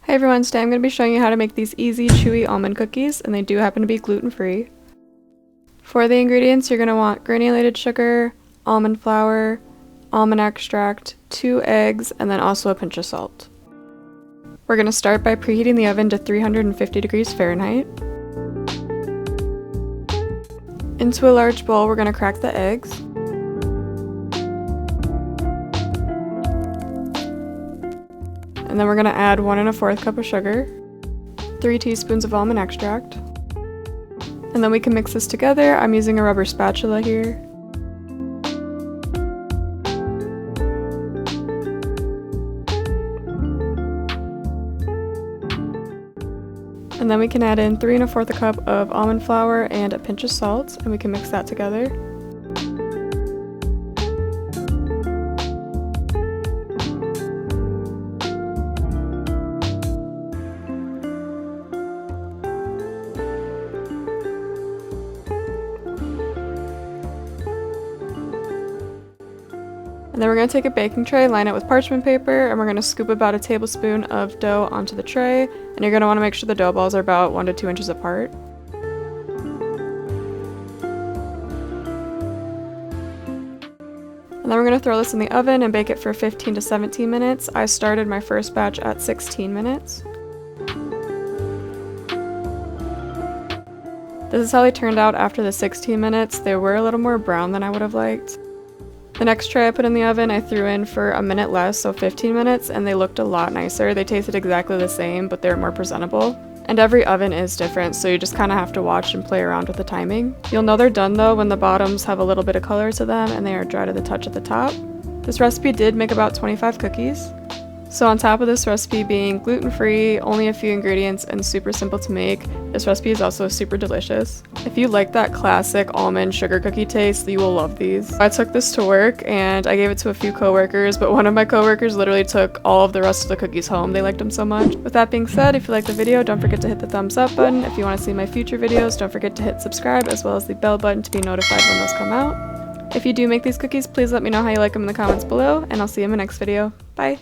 Hi everyone, today I'm going to be showing you how to make these easy, chewy almond cookies, and they do happen to be gluten-free. For the ingredients, you're going to want granulated sugar, almond flour, almond extract, 2 eggs, and then also a pinch of salt. We're going to start by preheating the oven to 350 degrees Fahrenheit. Into a large bowl, we're going to crack the eggs. And then we're going to add 1 1/4 cup of sugar, 3 teaspoons of almond extract, and then we can mix this together. I'm using a rubber spatula here. And then we can add in 3 1/4 cup of almond flour and a pinch of salt, and we can mix that together. And then we're going to take a baking tray, line it with parchment paper, and we're going to scoop about a tablespoon of dough onto the tray. And you're going to want to make sure the dough balls are about 1 to 2 inches apart. And then we're going to throw this in the oven and bake it for 15 to 17 minutes. I started my first batch at 16 minutes. This is how they turned out after the 16 minutes. They were a little more brown than I would have liked. The next tray I put in the oven, I threw in for a minute less, so 15 minutes, and they looked a lot nicer. They tasted exactly the same, but they're more presentable. And every oven is different, so you just kind of have to watch and play around with the timing. You'll know they're done though when the bottoms have a little bit of color to them and they are dry to the touch at the top. This recipe did make about 25 cookies. So on top of this recipe being gluten-free, only a few ingredients, and super simple to make, this recipe is also super delicious. If you like that classic almond sugar cookie taste, you will love these. I took this to work and I gave it to a few coworkers, but one of my coworkers literally took all of the rest of the cookies home. They liked them so much. With that being said, if you like the video, don't forget to hit the thumbs up button. If you want to see my future videos, don't forget to hit subscribe as well as the bell button to be notified when those come out. If you do make these cookies, please let me know how you like them in the comments below, and I'll see you in my next video. Bye!